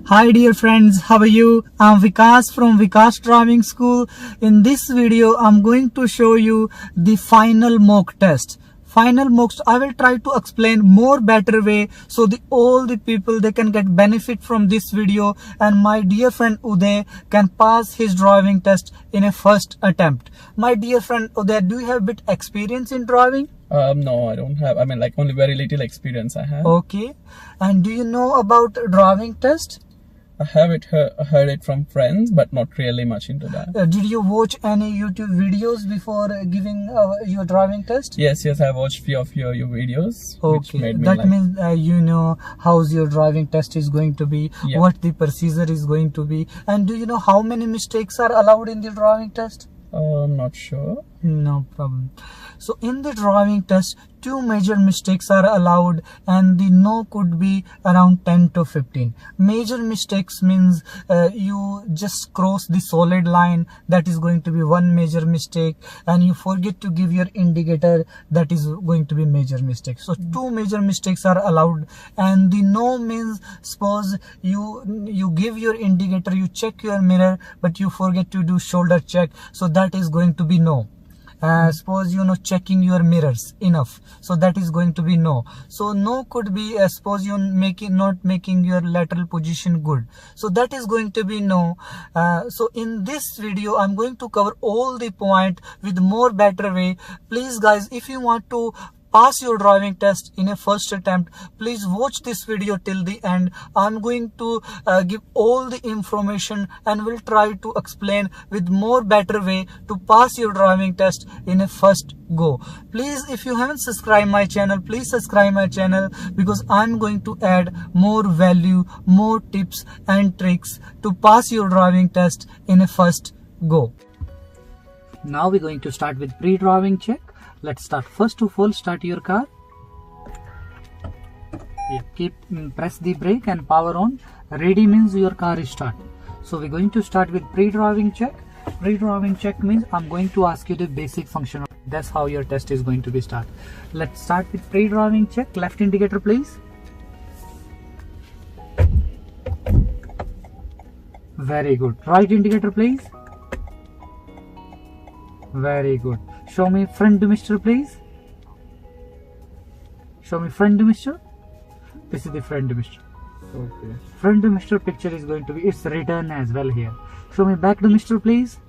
Hi dear friends, how are you? I'm Vikas from Vikas Driving School. In this video, I'm going to show you the final mock test. Final mocks, I will try to explain more better way so all the people they can get benefit from this video, and my dear friend Uday can pass his driving test in a first attempt. My dear friend Uday, do you have a bit experience in driving? No, I don't have. Only very little experience I have. Okay. And do you know about driving test? I have heard it from friends, but not really much into that. Did you watch any YouTube videos before giving your driving test? Yes, I watched few of your videos. Okay, which made me that means you know how's your driving test is going to be, yeah. What the procedure is going to be, and do you know how many mistakes are allowed in the driving test? I'm not sure. No problem. So in the driving test, 2 major mistakes are allowed, and the no could be around 10 to 15. Major mistakes means you just cross the solid line, that is going to be one major mistake, and you forget to give your indicator, that is going to be major mistake. So 2 major mistakes are allowed, and the no means suppose you give your indicator, you check your mirror, but you forget to do shoulder check, so that is going to be no. Suppose you're not checking your mirrors enough, so that is going to be no. So no could be suppose you're not making your lateral position good, so that is going to be no. So in this video I'm going to cover all the point with more better way. Please guys, if you want to pass your driving test in a first attempt, please watch this video till the end. I'm going to give all the information and will try to explain with more better way to pass your driving test in a first go. Please, if you haven't subscribed my channel, please subscribe my channel, because I'm going to add more value, more tips and tricks to pass your driving test in a first go. Now we're going to start with pre-driving check. Let's start. First of all, start your car. Press the brake and power on. Ready means your car is start. So we're going to start with pre-driving check. Pre-driving check means I'm going to ask you the basic function. That's how your test is going to be start. Let's start with pre-driving check. Left indicator please. Very good. Right indicator please. Very good. Show me front demister please. Show me front demister. This is the front demister. Okay. Front demister picture is going to be, it's written as well here. Show me back demister please.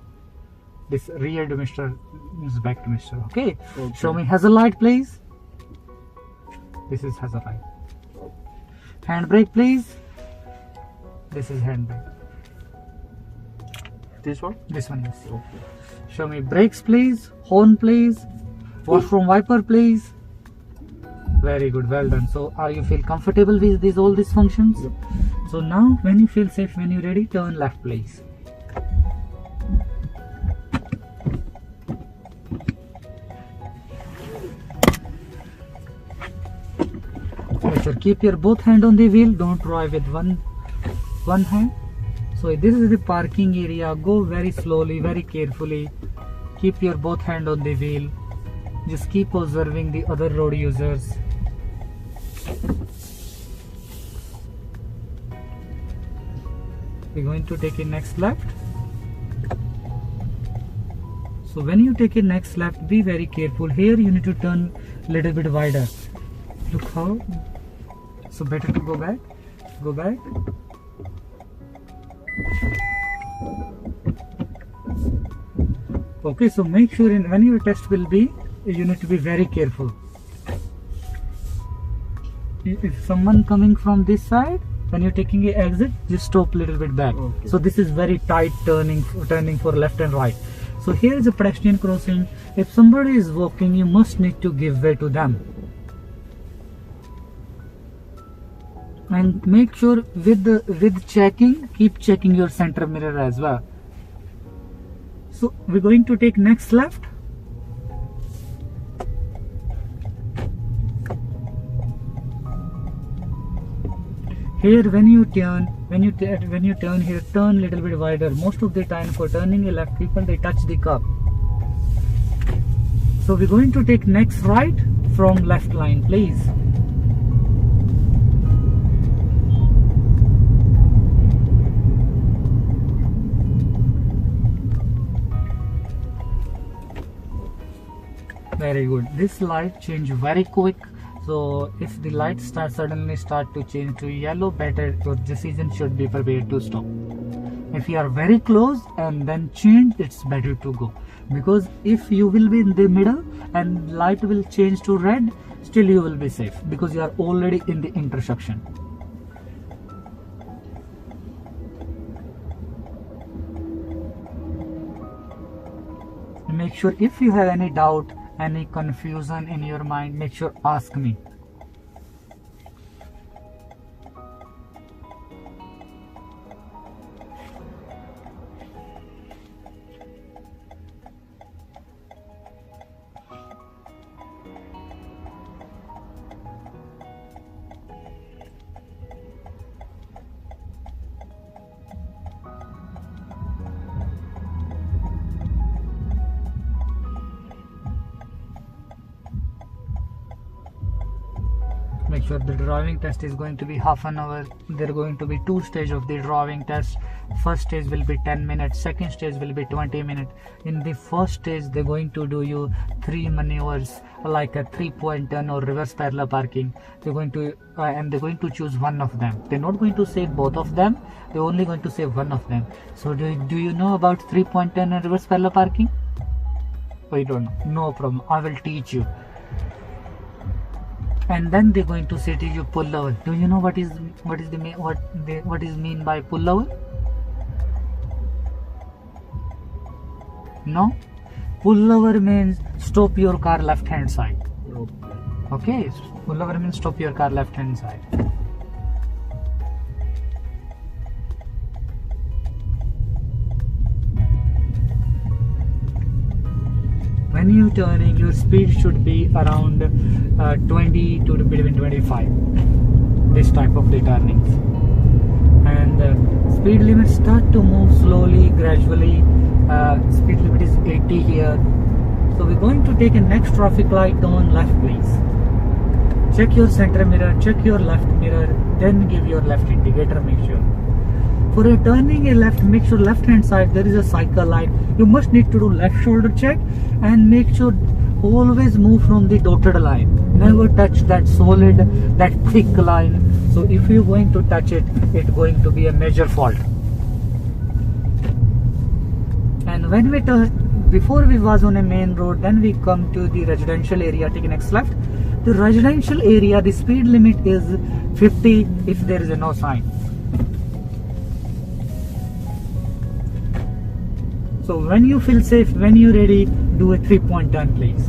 This rear demister is back demister. Okay. Show me hazard light please. This is hazard light. Handbrake please. This is handbrake. This one? This one, yes. Okay. Show me brakes please, horn please, washroom wiper please. Very good, well done. So are you feel comfortable with all these functions? Yep. So now when you feel safe, when you're ready, turn left please. Make sure keep your both hand on the wheel, don't drive with one hand. So this is the parking area. Go very slowly, very carefully. Keep your both hand on the wheel. Just keep observing the other road users. We're going to take a next left. So when you take a next left, be very careful. Here you need to turn a little bit wider. Look how. So better to go back. Go back. Okay, so make sure when your test will be, you need to be very careful. If someone coming from this side, when you're taking an exit, just stop a little bit back. Okay. So this is very tight turning for left and right. So here is a pedestrian crossing. If somebody is walking, you must need to give way to them. And make sure with checking, keep checking your center mirror as well. So we're going to take next left. Here when you turn here, turn little bit wider. Most of the time for turning a left, people they touch the curb. So we're going to take next right from left line, please. Very good. This light change very quick. So if the light suddenly start to change to yellow, better your decision should be prepared to stop. If you are very close and then change, it's better to go, because if you will be in the middle and light will change to red, still you will be safe because you are already in the intersection. Make sure if you have any doubt, any confusion in your mind, make sure ask me. Make sure the driving test is going to be half an hour. There are going to be 2 stages of the driving test. First stage will be 10 minutes, second stage will be 20 minutes. In the first stage, they're going to do you 3 maneuvers like a 3-point turn or reverse parallel parking. They're going to and they're going to choose one of them. They're not going to say both of them. They're only going to say one of them. So do you know about 3-point turn and reverse parallel parking? Oh, you don't know? No problem. I will teach you. And then they're going to say to you pull over. Do you know what is mean by pull over? No? Pull over means stop your car left hand side. Okay, pull over means stop your car left hand side. When you turning, your speed should be around 20 to between 25. This type of the turnings, and speed limit start to move slowly, gradually. Speed limit is 80 here. So we're going to take a next traffic light on left, please. Check your center mirror, check your left mirror, then give your left indicator. Make sure. For a turning a left, make sure left hand side there is a cycle light. You must need to do left shoulder check and make sure always move from the dotted line. Never touch that solid, that thick line. So if you're going to touch it, it's going to be a major fault. And when we turn, before we was on a main road, then we come to the residential area, take next left. The residential area, the speed limit is 50 if there is no sign. So when you feel safe, when you're ready, do a 3-point turn, please.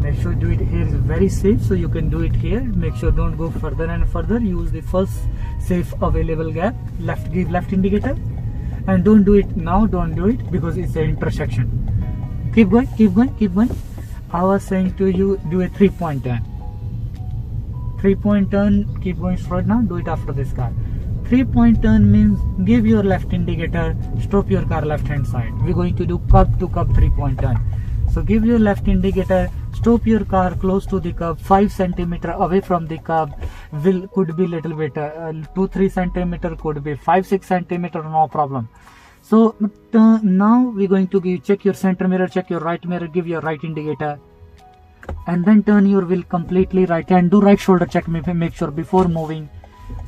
Make sure do it here is very safe, so you can do it here. Make sure don't go further and further. Use the first safe available gap. Left, give left indicator, and don't do it now. Don't do it because it's an intersection. Keep going, keep going, keep going. I was saying to you, do a 3-point turn. 3-point turn. Keep going straight now. Do it after this car. 3-point turn means give your left indicator, stop your car left hand side. We're going to do curb to curb 3-point turn. So give your left indicator, stop your car close to the curb, 5 centimeter away from the curb. Could be little bit 2-3 centimeter, could be 5-6 centimeter, no problem. So now we're going to check your center mirror, check your right mirror, give your right indicator, and then turn your wheel completely right and do right shoulder check. Make sure before moving.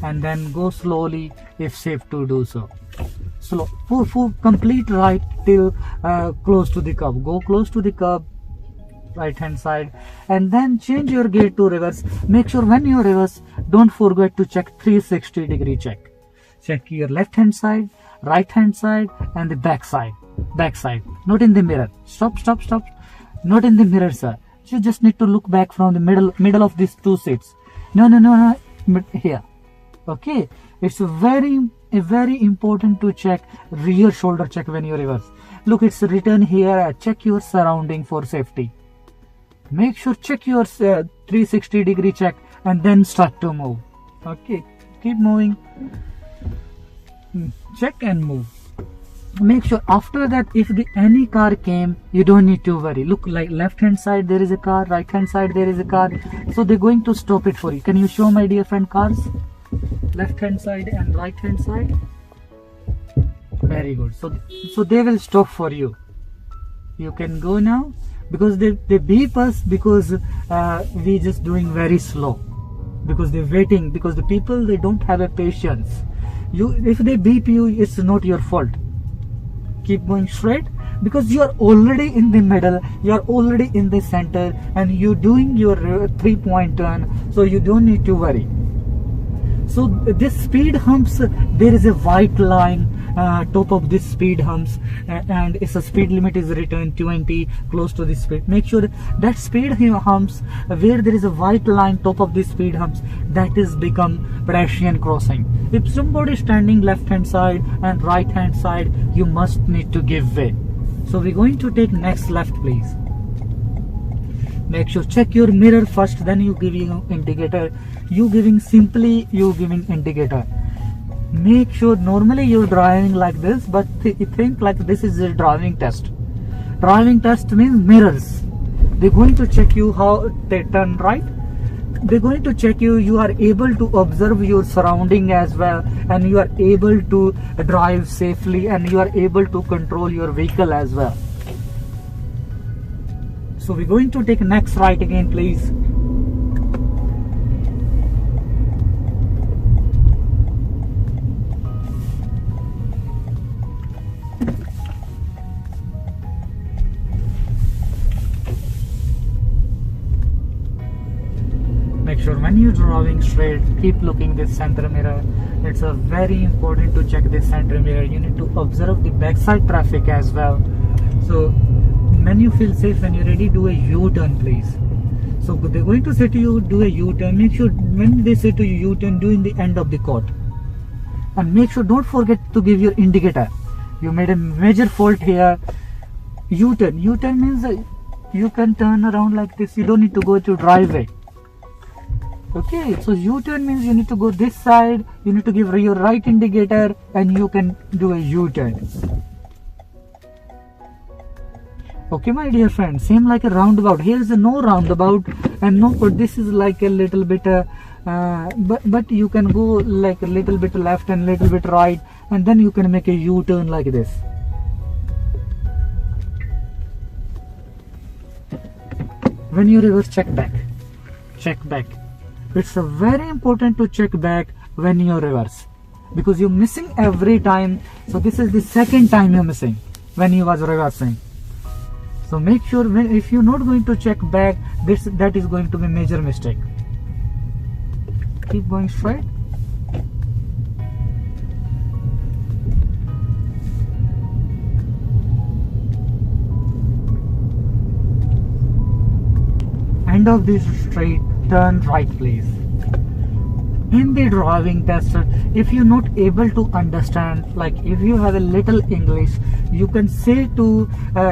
And then go slowly if safe to do so. Slow, for complete right till close to the curb. Go close to the curb, right hand side, and then change your gear to reverse. Make sure when you reverse, don't forget to check 360-degree check. Check your left hand side, right hand side, and the back side. Back side, not in the mirror. Stop, stop, stop. Not in the mirror, sir. You just need to look back from the middle of these 2 seats. No, here. Okay, it's very important to check rear shoulder check when you reverse. Look, it's written here. Check your surrounding for safety. Make sure check your 360-degree check and then start to move. Okay, keep moving. Check and move. make sure after that if any car came, you don't need to worry. Look, like left hand side there is a car, right hand side there is a car, so they're going to stop it for you. Can you show my dear friend cars? Left hand side and right hand side. Very good. So they will stop for you. You can go now, because they beep us because we just doing very slow, because they're waiting, because the people, they don't have a patience. If they beep you, it's not your fault. Keep going straight, because you are already in the middle, you are already in the center, and you're doing your 3-point turn, so you don't need to worry. So this speed humps, there is a white line top of this speed humps, and it's a speed limit is written 20 close to this speed. Make sure that speed humps where there is a white line top of this speed humps, that is become pedestrian crossing. If somebody is standing left hand side and right hand side, you must need to give way. So we're going to take next left, please. Make sure check your mirror first, then you giving indicator. You giving indicator. Make sure normally you're driving like this, but think like this is a driving test. Driving test means mirrors. They're going to check you how they turn right. They're going to check you are able to observe your surrounding as well, and you are able to drive safely, and you are able to control your vehicle as well. So we're going to take next right again, please. Make sure when you're driving straight, keep looking this center mirror. It's a very important to check this center mirror. You need to observe the backside traffic as well. So when you feel safe, when you're ready, do a U-turn, please. So they're going to say to you, do a U-turn. Make sure when they say to you U-turn, do in the end of the court. And make sure, don't forget to give your indicator. You made a major fault here. U-turn. U-turn means you can turn around like this. You don't need to go to driveway. Okay, so U-turn means you need to go this side. You need to give your right indicator, and you can do a U-turn. Okay, my dear friend, same like a roundabout. Here is no roundabout and no, but this is like a little bit but you can go like a little bit left and little bit right, and then you can make a U-turn like this. When you reverse, check back. It's very important to check back when you reverse, because you're missing every time. So this is the second time you're missing when you was reversing. So make sure if you're not going to check back, that is going to be a major mistake. Keep going straight. End of this straight, turn right, please. In the driving test, if you're not able to understand, like if you have a little English, you can say to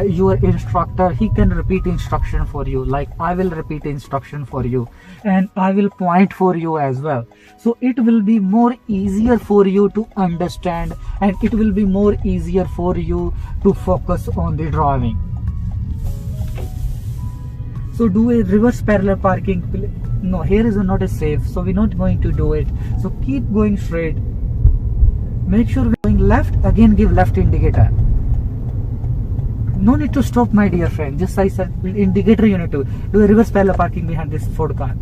your instructor, he can repeat instruction for you. Like I will repeat instruction for you, and I will point for you as well. So it will be more easier for you to understand, and it will be more easier for you to focus on the driving. So do a reverse parallel parking. No, here is not a safe, so we're not going to do it. So keep going straight. Make sure we're going left. Again, give left indicator. No need to stop, my dear friend. Just I said indicator, you need to do a reverse parallel parking behind this Ford car.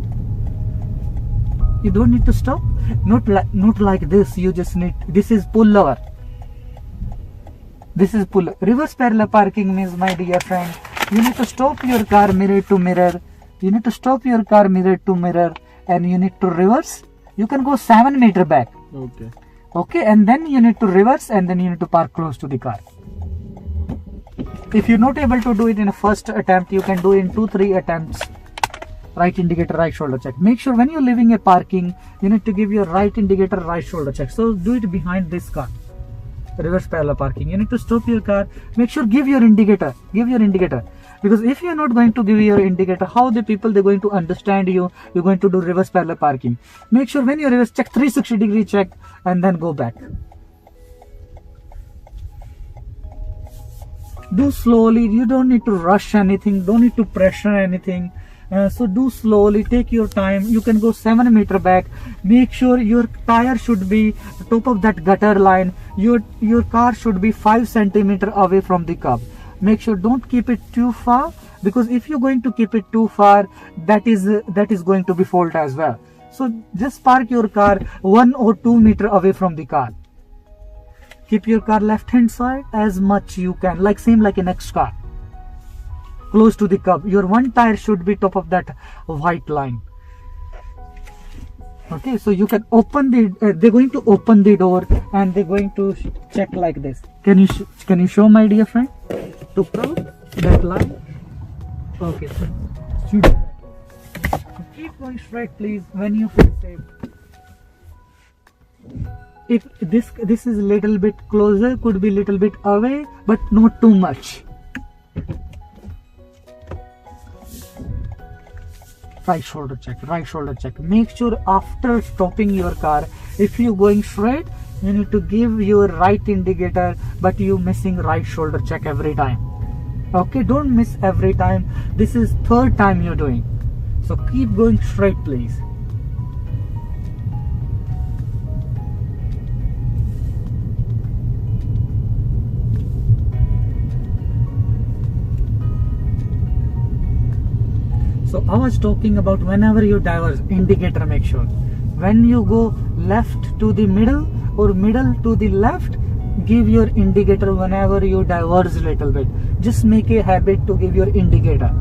You don't need to stop. Not like this. You just need. This is pull over. This is pull. Reverse parallel parking means, my dear friend, you need to stop your car mirror to mirror. You need to stop your car mirror to mirror, and you need to reverse. You can go 7 meters back. Okay, and then you need to reverse, and then you need to park close to the car. If you're not able to do it in a first attempt, you can do it in 2-3 attempts. Right indicator, right shoulder check. Make sure when you're leaving a parking, you need to give your right indicator, right shoulder check. So do it behind this car. Reverse parallel parking. You need to stop your car. Make sure give your indicator. Because if you're not going to give your indicator, how the people they're going to understand you? You're going to do reverse parallel parking. Make sure when you reverse, check 360 degree check, and then go back. do slowly. You don't need to rush anything, don't need to pressure anything. So do slowly, take your time. You can go 7 meter back. Make sure your tire should be top of that gutter line. Your car should be 5 centimeter away from the curb. Make sure don't keep it too far, because if you're going to keep it too far, that is going to be fault as well. So just park your car 1 or 2 meter away from the car. Keep your car left hand side as much you can, like same like a next car, close to the curb. Your one tire should be top of that white line. Okay, so you can open the they're going to open the door and they're going to check like this. Can you show my dear friend to curb that line? Okay, so keep going straight please when you feel safe. If this is a little bit closer, could be little bit away, but not too much. Right shoulder check, right shoulder check. Make sure after stopping your car, if you're going straight, you need to give your right indicator, but you missing right shoulder check every time. Okay, don't miss every time. This is third time you're doing. So keep going straight please. So I was talking about whenever you diverge, indicator make sure. When you go left to the middle or middle to the left, give your indicator whenever you diverge a little bit. Just make a habit to give your indicator.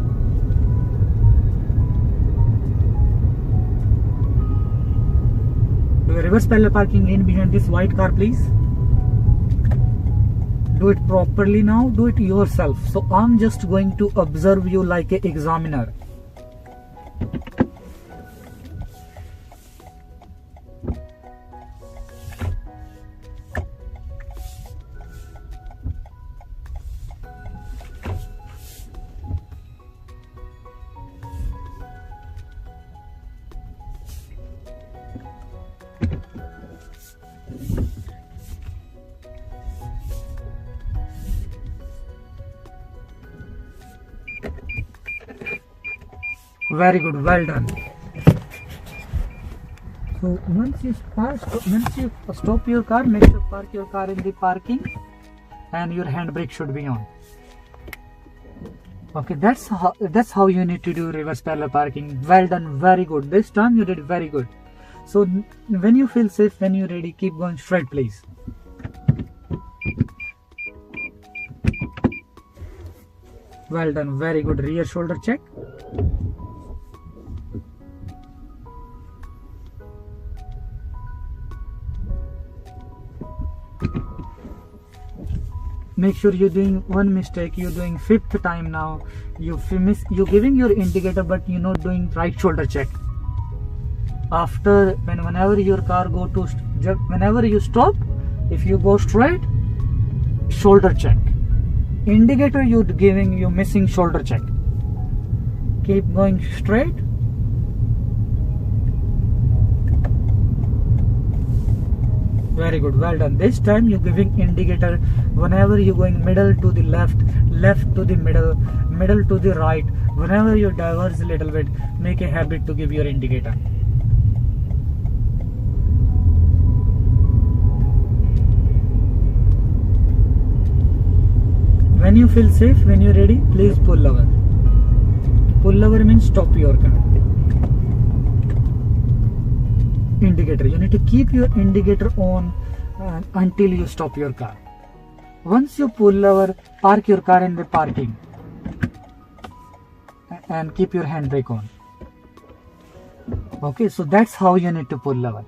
Do a reverse parallel parking in behind this white car please. Do it properly now, do it yourself. So I'm just going to observe you like an examiner. Very good, well done. So once you stop your car, make sure park your car in the parking and your handbrake should be on. Okay, that's how you need to do reverse parallel parking. Well done, very good. This time you did very good. So when you feel safe, when you're ready, keep going straight please. Well done, very good. Rear shoulder check. Make sure you're doing one mistake. You're doing 5th time now. You're giving your indicator, but you're not doing right shoulder check. After whenever your car whenever you stop, if you go straight, shoulder check. Indicator you're giving, you're missing shoulder check. Keep going straight. Very good, well done. This time you're giving indicator whenever you're going middle to the left, left to the middle, middle to the right. Whenever you diverge a little bit, make a habit to give your indicator. When you feel safe, when you're ready, please pull over. Pull over means stop your car. Indicator, you need to keep your indicator on until you stop your car. Once you pull over, park your car in the parking and keep your handbrake on. Okay, so that's how you need to pull over.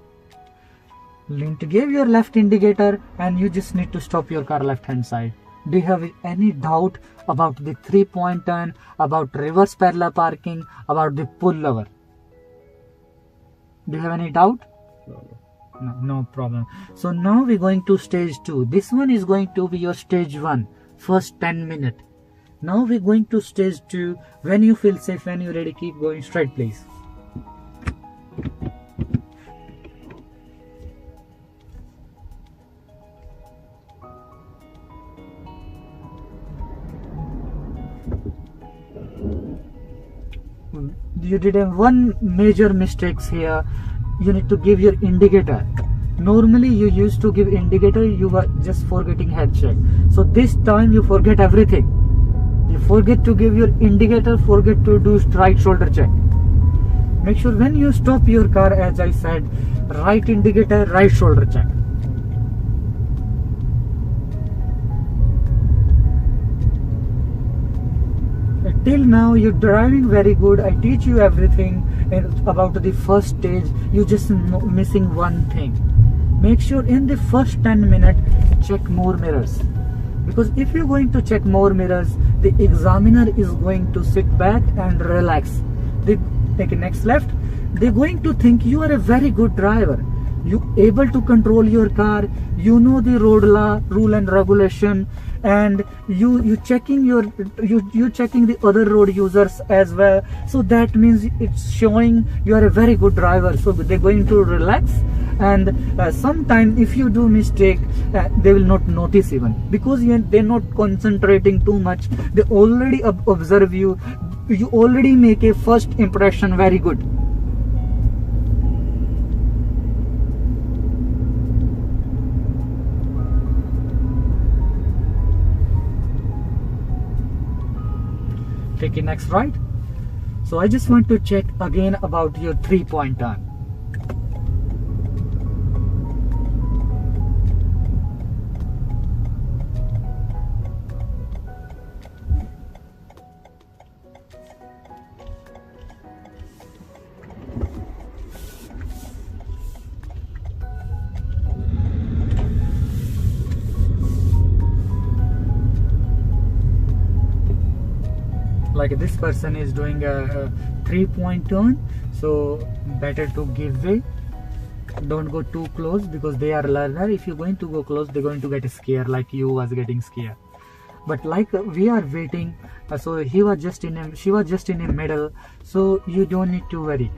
You need to give your left indicator and you just need to stop your car left hand side. Do you have any doubt about the 3-point turn, about reverse parallel parking, about the pull over? Do you have any doubt? No problem. So now we're going to stage 2. This one is going to be your stage 1, first 10 minutes. Now we're going to stage 2. When you feel safe, when you're ready, keep going straight please. You did one major mistakes here. You need to give your indicator. Normally you used to give indicator, you were just forgetting head check. So this time you forget everything. You forget to give your indicator, forget to do right shoulder check. Make sure when you stop your car, as I said, right indicator, right shoulder check. Till now you're driving very good. I teach you everything about the first stage. You just missing one thing. Make sure in the first 10 minutes check more mirrors, because if you're going to check more mirrors, the examiner is going to sit back and relax. They take a next left. They're going to think you are a very good driver. You able to control your car. You know the road law, rule and regulation, and you checking you checking the other road users as well. So that means it's showing you are a very good driver. So they're going to relax, and sometimes if you do mistake, they will not notice even, because they're not concentrating too much. They already observe you. You already make a first impression very good. Take it next right. So I just want to check again about your 3-point turn. Like this person is doing a 3-point turn, so better to give way. Don't go too close, because they are learner. If you're going to go close, they're going to get scared like you was getting scared. But like we are waiting, so she was just in the middle, so you don't need to worry.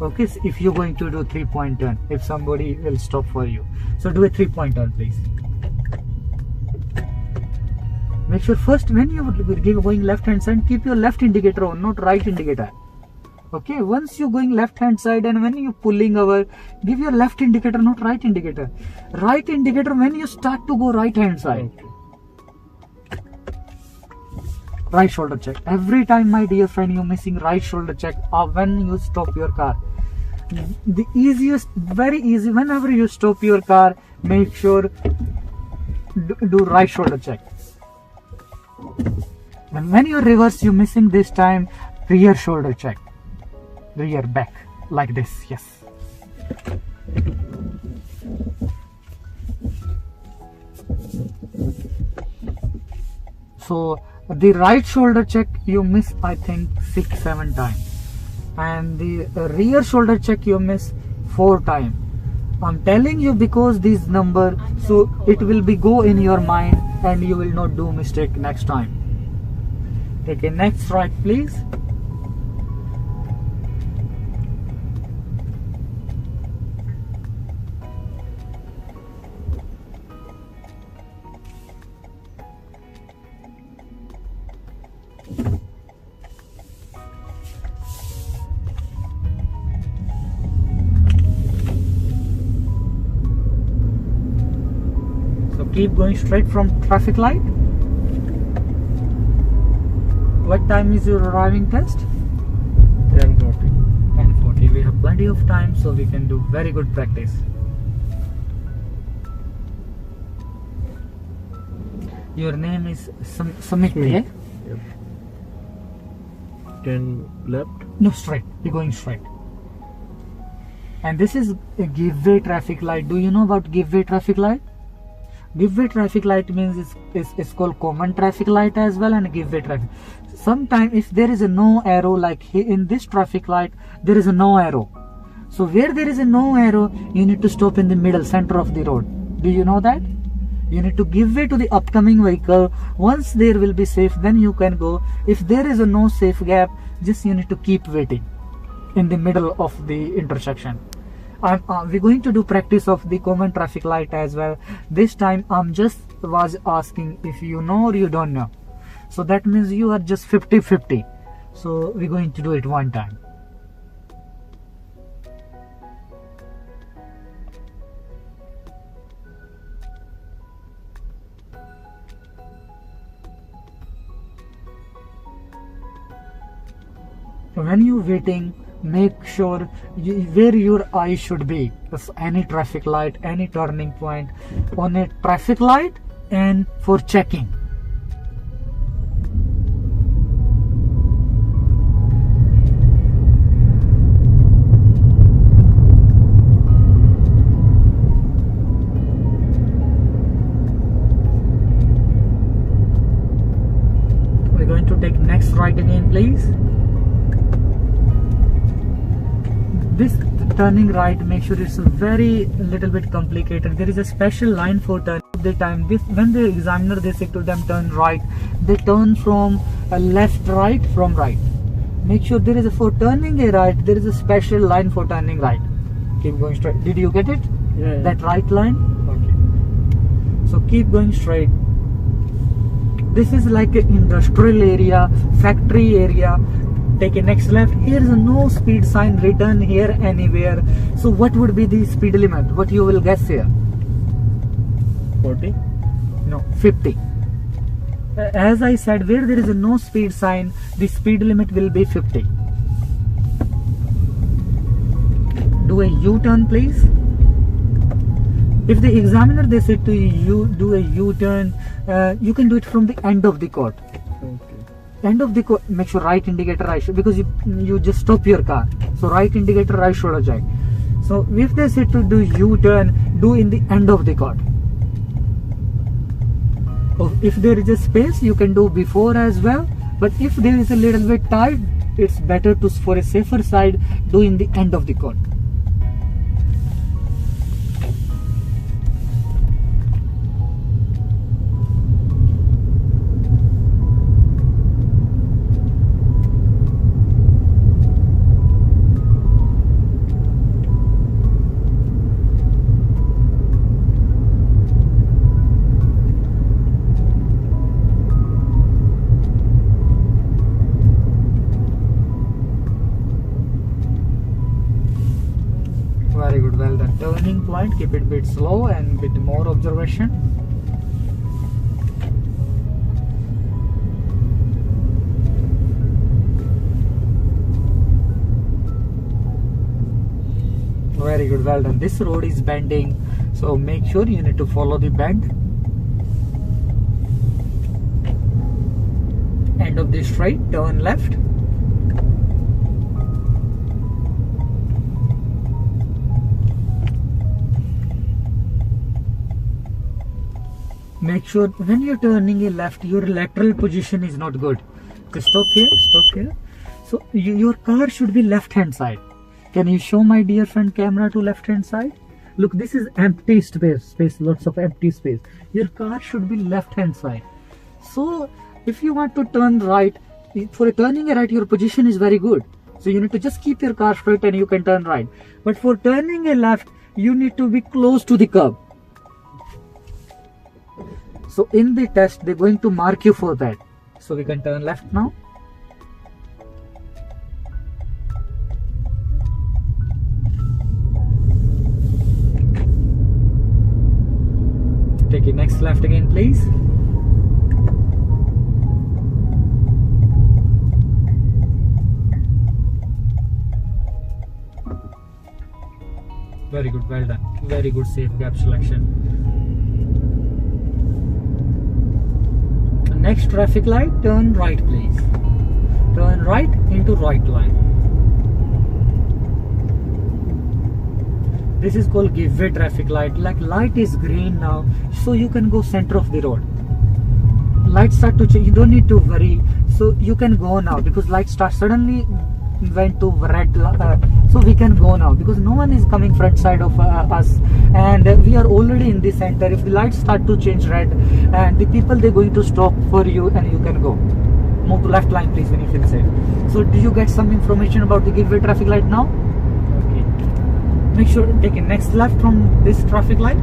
Okay, so if you're going to do 3-point turn, if somebody will stop for you, so do a 3-point turn please. Make sure first when you going left hand side, keep your left indicator on, not right indicator. Okay, once you're going left hand side and when you're pulling over, give your left indicator, not right indicator. Right indicator when you start to go right hand side. Okay. Right shoulder check. Every time, my dear friend, you're missing right shoulder check when you stop your car. The easiest, very easy, whenever you stop your car, make sure do right shoulder check. And when you reverse, you're missing this time rear shoulder check. Rear back, like this, yes. So the right shoulder check you miss, I think 6-7 times, and the rear shoulder check you miss 4 times. I'm telling you because these number, so it will be go in your mind and you will not do mistake next time. Take a next right please. Keep going straight from traffic light. What time is your driving test? 10:40. 10:40. We have plenty of time, so we can do very good practice. Your name is Samit, yeah? Yep. 10 left. No, straight. You're going straight. And this is a give way traffic light. Do you know about give way traffic light? Give way traffic light means it's called common traffic light as well, and give way traffic. Sometimes if there is a no arrow, like in this traffic light, there is a no arrow. So where there is a no arrow, you need to stop in the middle, center of the road. Do you know that? You need to give way to the upcoming vehicle. Once there will be safe, then you can go. If there is a no safe gap, just you need to keep waiting in the middle of the intersection. We're going to do practice of the common traffic light as well. This time I'm just was asking if you know or you don't know. So that means you are just 50-50. So we're going to do it one time. When you're waiting, make sure where your eye should be. If any traffic light, any turning point, on a traffic light and for checking. We're going to take next right again, please. This turning right, make sure it's very little bit complicated. There is a special line for turn. The time this when the examiner they say to them turn right, they turn from left right from right. Make sure there is a for turning a right, there is a special line for turning right. Keep going straight. Did you get it? Yeah. That right line? Okay. So keep going straight. This is like an industrial area, factory area. Take a next left. Here is no speed sign written here anywhere. So what would be the speed limit? What you will guess here? 40? No, 50. As I said, where there is no speed sign, the speed limit will be 50. Do a U-turn, please. If the examiner they said to you do a U-turn, you can do it from the end of the court. End of the court, make sure right indicator right should, because you just stop your car. So right indicator right should have checked. So if they say to do U-turn, do in the end of the court. Or if there is a space, you can do before as well. But if there is a little bit tight, it's better to, for a safer side, do in the end of the court. Very good, well done. Turning point, keep it a bit slow and bit more observation. Very good, well done. This road is bending, so make sure you need to follow the bend. End of the straight, turn left. Make sure when you're turning a left, your lateral position is not good. Okay, stop here, stop here. So your car should be left hand side. Can you show my dear friend camera to left hand side? Look, this is empty space, lots of empty space. Your car should be left hand side. So if you want to turn right, for turning a right, your position is very good. So you need to just keep your car straight and you can turn right. But for turning a left, you need to be close to the curb. So in the test, they're going to mark you for that. So we can turn left now. Take your next left again, please. Very good, well done. Very good safe gap selection. Next traffic light, turn right please. Turn right into right line. This is called give way traffic light. Like light is green now, so you can go center of the road. Lights start to change, you don't need to worry. So you can go now because light starts suddenly went to red, so we can go now because no one is coming front side of us and we are already in the center. If the lights start to change red and the people they're going to stop for you and you can go. Move to left line please when you feel safe. So do you get some information about the give way traffic light now? Okay. Make sure to take a next left from this traffic light.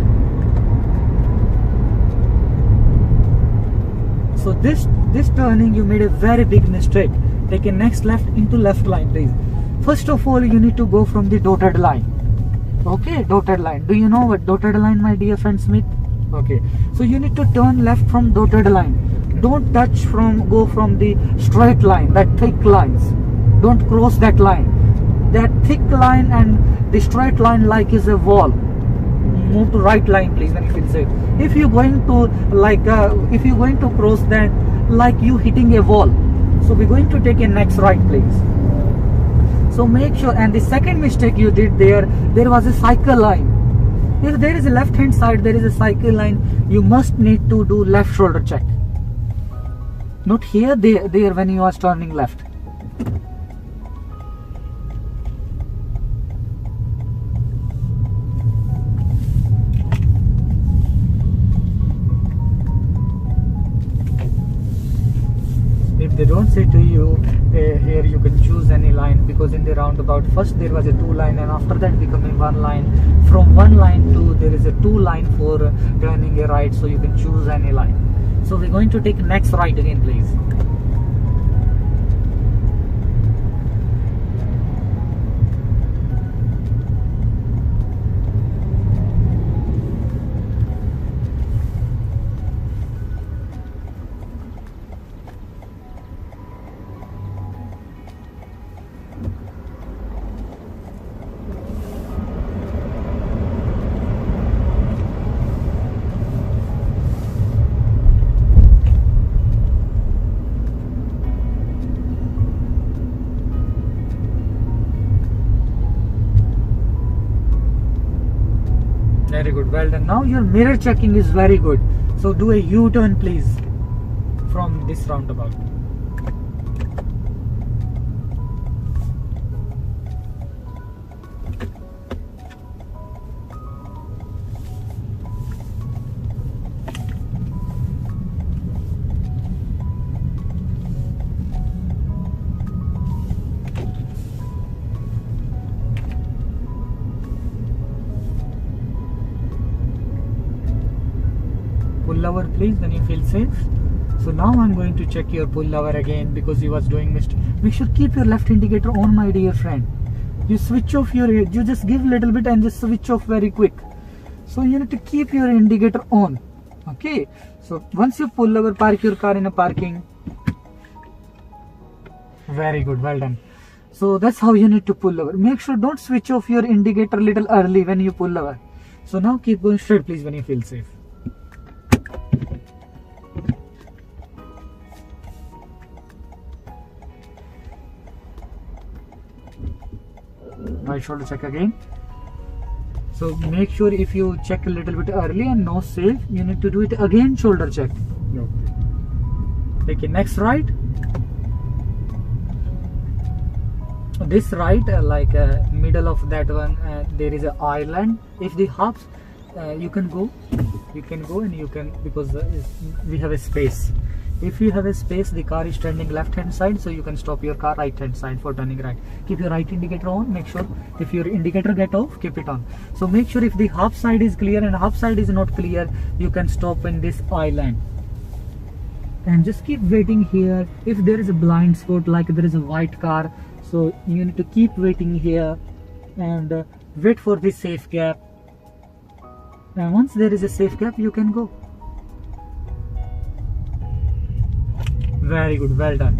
So this this turning you made a very big mistake. Take a next left into left line, please. First of all, you need to go from the dotted line. Okay, dotted line. Do you know what dotted line, my dear friend Smith? Okay, so you need to turn left from dotted line. Don't go from the straight line, that thick lines. Don't cross that line. That thick line and the straight line like is a wall. Move to right line, please, when you feel safe. If you're going to cross that, like you hitting a wall. So we're going to take a next right, please. So make sure. And the second mistake you did there was a cycle line. If there is a left hand side, there is a cycle line, you must need to do left shoulder check. Not here, there when you are turning left. If they don't say to you, here you can choose any line, because in the roundabout first there was a 2 line and after that becoming 1 line. From 1 line to there is a 2 line for turning a right, so you can choose any line. So we're going to take next right again, please. Very good, well done. Now your mirror checking is very good. So do a U-turn, please, from this roundabout. Pull over, please, when you feel safe. So now I'm going to check your pull over again, because you was doing mistake. Make sure keep your left indicator on, my dear friend. You switch off you just give a little bit and just switch off very quick. So you need to keep your indicator on. Okay, so once you pull over, park your car in a parking. Very good, well done. So that's how you need to pull over. Make sure don't switch off your indicator little early when you pull over. So now keep going straight, please, when you feel safe. Right shoulder check again. So make sure if you check a little bit early and no safe, you need to do it again, shoulder check. Okay. Take a next right. This right, middle of that one, there is an island. If the hops, you can go and you can, because we have a space. If you have a space, the car is turning left hand side, so you can stop your car right hand side for turning right. Keep your right indicator on. Make sure if your indicator get off, keep it on. So make sure if the half side is clear and half side is not clear, you can stop in this island. And just keep waiting here. If there is a blind spot, like there is a white car, so you need to keep waiting here and wait for the safe gap. And once there is a safe gap, you can go. Very good, well done.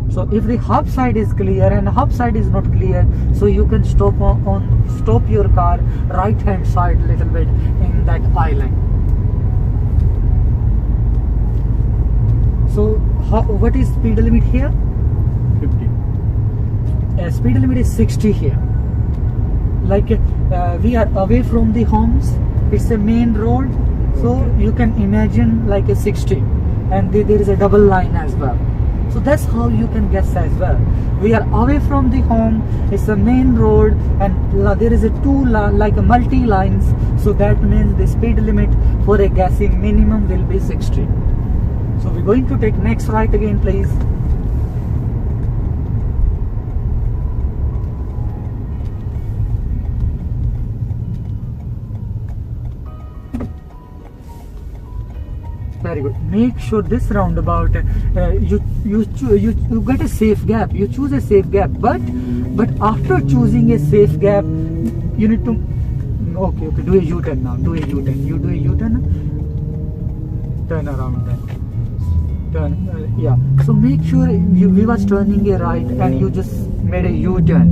So if the half side is clear and half side is not clear, so you can stop your car right hand side little bit in that island. So what is speed limit here? 50. Speed limit is 60 here. Like we are away from the homes, it's a main road, so you can imagine like a 60. And there is a double line as well. So that's how you can guess as well. We are away from the home, it's a main road, and there is a like a multi lines. So that means the speed limit for a guessing minimum will be 60. So we're going to take next right again, please. Very good. Make sure this roundabout you get a safe gap. You choose a safe gap, but after choosing a safe gap, you need to okay. Do a U-turn now. Do a U-turn. You do a U-turn. Turn around then. Turn. Yeah. So make sure we was turning a right and you just made a U-turn.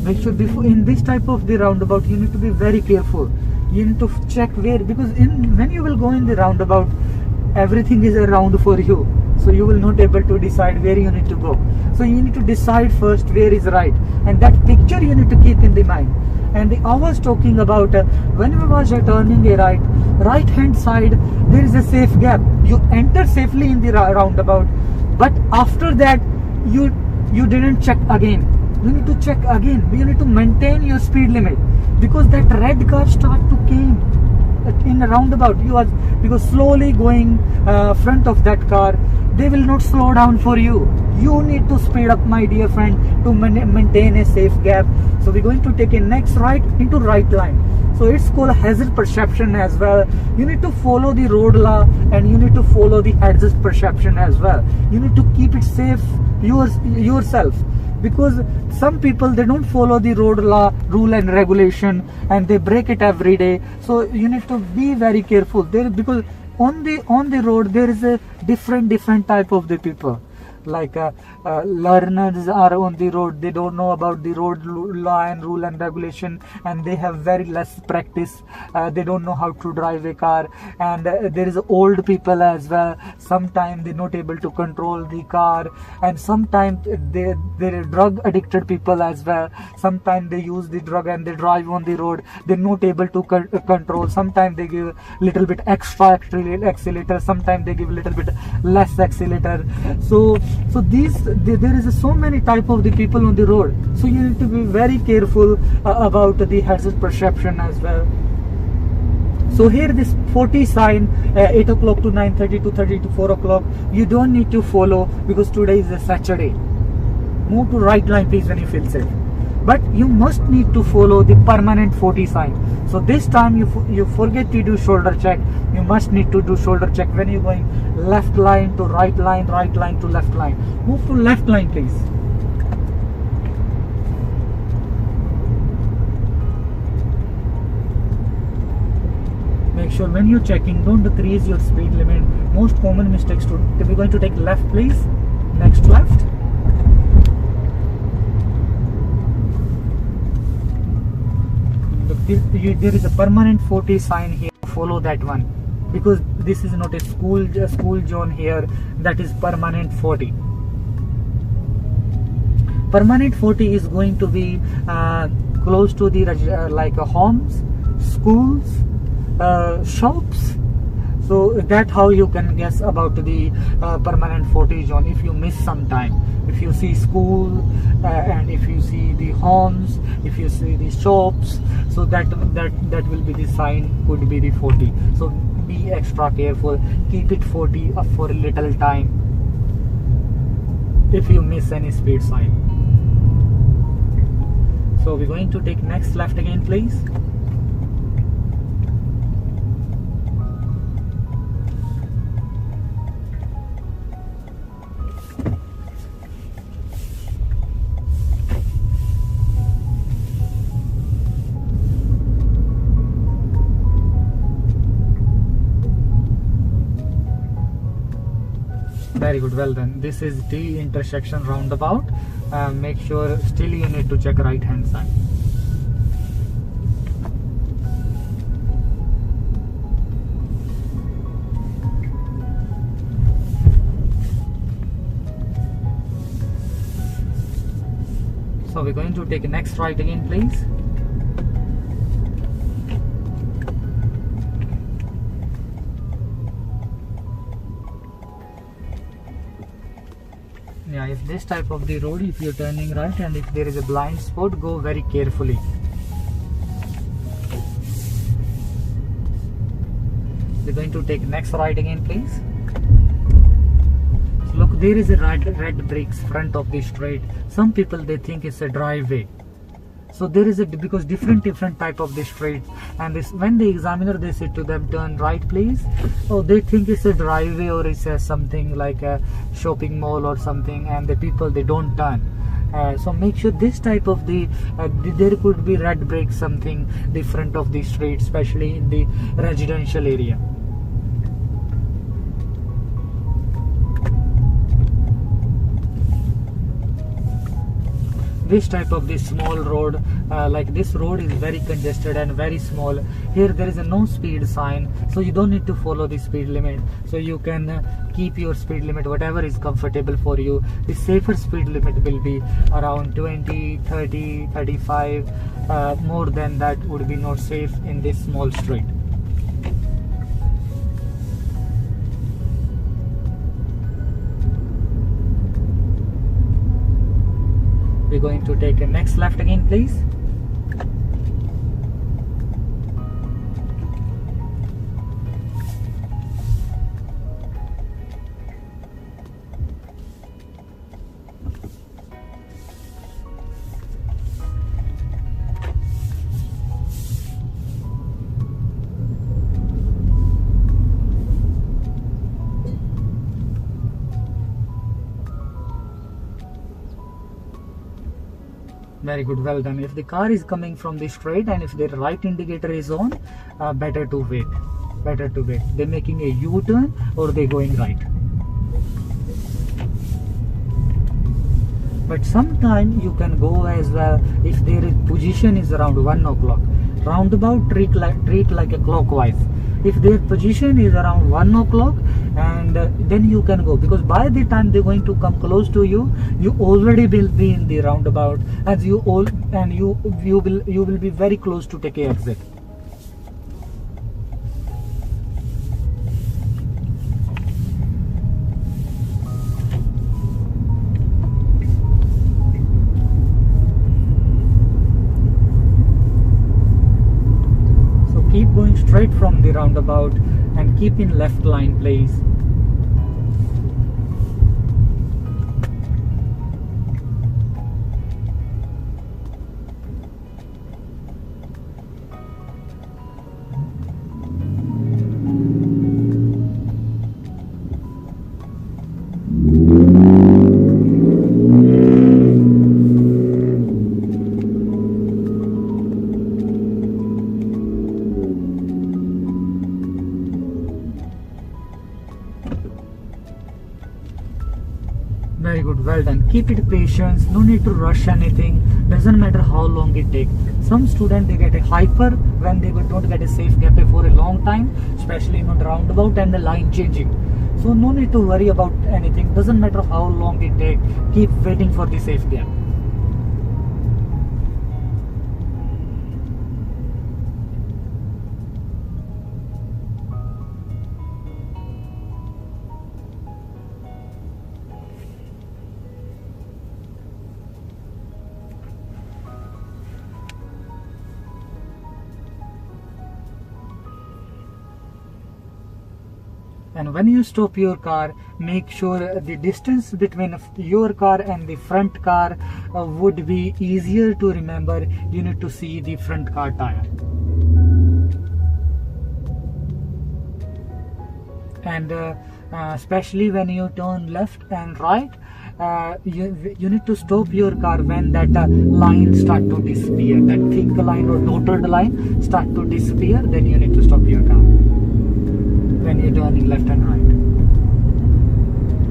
Make sure before in this type of the roundabout you need to be very careful. You need to check where, because when you will go in the roundabout, everything is around for you, so you will not able to decide where you need to go. So you need to decide first where is right, and that picture you need to keep in the mind. And I was talking about when we was turning a right hand side, there is a safe gap. You enter safely in the roundabout, but after that you didn't check again. You need to check again. You need to maintain your speed limit, because that red car start to came in a roundabout. You are, because slowly going front of that car, they will not slow down for you. You need to speed up, my dear friend, to maintain a safe gap. So we're going to take a next right into right line. So it's called hazard perception as well. You need to follow the road law and you need to follow the hazard perception as well. You need to keep it safe yourself, because some people, they don't follow the road law, rule and regulation, and they break it every day. So you need to be very careful there, because on the road there is a different type of the people. Like learners are on the road, they don't know about the road law and rule and regulation, and they have very less practice. They don't know how to drive a car. And there is old people as well. Sometimes they're not able to control the car, and sometimes there are drug addicted people as well. Sometimes they use the drug and they drive on the road, they're not able to control. Sometimes they give little bit extra accelerator, sometimes they give little bit less accelerator. So there is so many type of the people on the road, so you need to be very careful about the hazard perception as well. So here this 40 sign, 8 o'clock to 9:30, 2:30 to 4 o'clock, you don't need to follow, because today is a Saturday. Move to right line please when you feel safe. But you must need to follow the permanent 40 sign. So this time you forget to do shoulder check. You must need to do shoulder check when you're going left line to right line to left line. Move to left line please. Make sure when you're checking, don't decrease your speed limit. Most common mistakes we're going to take left please. Next left. There is a permanent 40 sign here. Follow that one, because this is not a school zone here. That is permanent 40. Permanent 40 is going to be close to the like homes, schools, shops. So that's how you can guess about the permanent 40 zone. If you miss some time, if you see school and if you see the homes, if you see the shops, so that will be the sign, could be the 40. So be extra careful. Keep it 40 for a little time if you miss any speed sign. So we're going to take next left again please. Very good, well done. This is T intersection roundabout. Make sure still you need to check right hand side. So we're going to take next right again please. Yeah, if this type of the road, if you're turning right and if there is a blind spot, go very carefully. We're going to take next right again please. So look, there is a red bricks front of the street. Some people, they think it's a driveway. So there is a, because different type of the streets, and this, when the examiner they say to them turn right please, oh they think it's a driveway or it's a something like a shopping mall or something, and the people they don't turn. So make sure this type of there could be red brick something different of the street, especially in the residential area. This type of this small road, like this road is very congested and very small. Here there is a no speed sign, so you don't need to follow the speed limit, so you can keep your speed limit whatever is comfortable for you. The safer speed limit will be around 20, 30, 35. More than that would be not safe in this small street. We're going to take a next left again please. Very good, well done. If the car is coming from the straight and if the right indicator is on, better to wait. They're making a U-turn or they're going right. But sometime you can go as well if their position is around 1 o'clock. Roundabout treat like a clockwise. If their position is around 1 o'clock, and then you can go, because by the time they're going to come close to you, you already will be in the roundabout, as you will be very close to take a exit. Keep going straight from the roundabout and keep in left line please. Very good, well done. Keep it patience, no need to rush anything, doesn't matter how long it takes. Some students they get a hyper when they don't get a safe gap for a long time, especially in the roundabout and the line changing. So no need to worry about anything, doesn't matter how long it takes, keep waiting for the safe gap. And when you stop your car, make sure the distance between your car and the front car would be easier to remember. You need to see the front car tire. And especially when you turn left and right, you need to stop your car when that line start to disappear, that thick line or dotted line start to disappear, then you need to stop your car when you're turning left and right.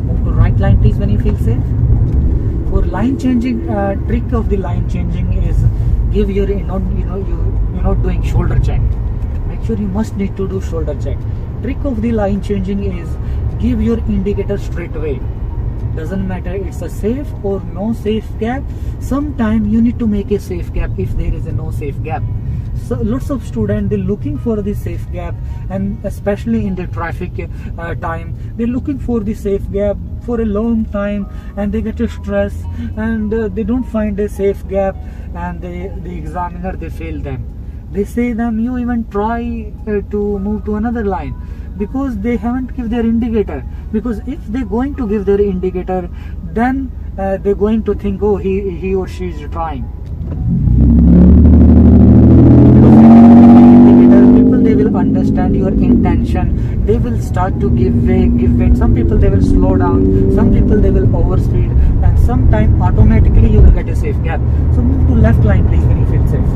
Move to right line please when you feel safe. For line changing, trick of the line changing is give your you're not doing shoulder check. Make sure you must need to do shoulder check. Trick of the line changing is give your indicator straight away. Doesn't matter it's a safe or no safe gap. Sometime you need to make a safe gap if there is a no safe gap. So lots of students they're looking for the safe gap, and especially in the traffic time they're looking for the safe gap for a long time, and they get stressed and they don't find a safe gap, and the examiner they fail them. They say them you even try to move to another line, because they haven't give their indicator. Because if they're going to give their indicator, then they're going to think, oh, he or she is trying. understand your intention, they will start to give way. Some people they will slow down, some people they will overspeed, and sometime automatically you will get a safe gap. So move to left line please when you feel safe.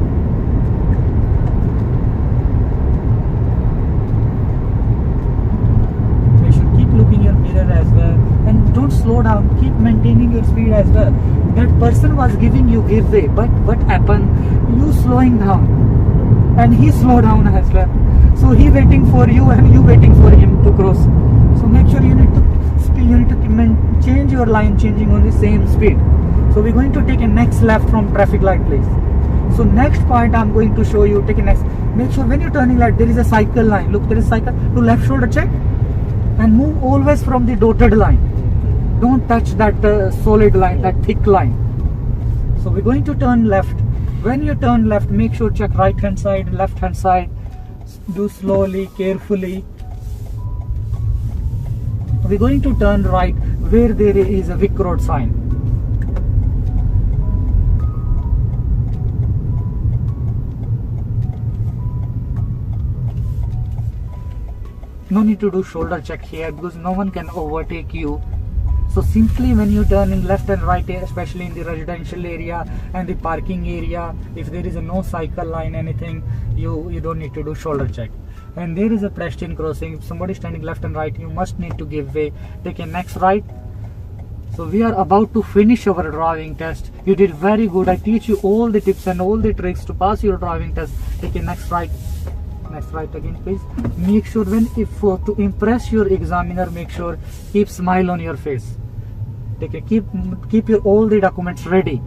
You should keep looking your mirror as well, and don't slow down, keep maintaining your speed as well. That person was giving you give way, but what happened? You slowing down and he slowed down as well. So he waiting for you and you waiting for him to cross. So make sure you need to change your line, changing on the same speed. So we're going to take a next left from traffic light please. So next point I'm going to show you, take a next. Make sure when you're turning left there is a cycle line. Look, there is cycle to left shoulder check, and move always from the dotted line. Don't touch that solid line, that thick line. So we're going to turn left. When you turn left, make sure check right hand side, left hand side. Do slowly, carefully. We're going to turn right where there is a Vic Road sign. No need to do shoulder check here because no one can overtake you. So simply when you turn in left and right, especially in the residential area and the parking area, if there is a no cycle line, anything, you don't need to do shoulder check. And there is a pedestrian crossing. If somebody is standing left and right, you must need to give way. Take a next right. So we are about to finish our driving test. You did very good. I teach you all the tips and all the tricks to pass your driving test. Take a next right. Next right again please. Make sure to impress your examiner, make sure keep smile on your face. Okay, keep your all the documents ready.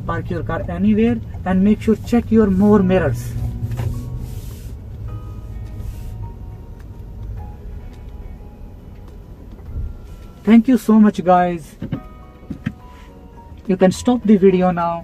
Park your car anywhere and make sure check your more mirrors. Thank you so much guys. You can stop the video now.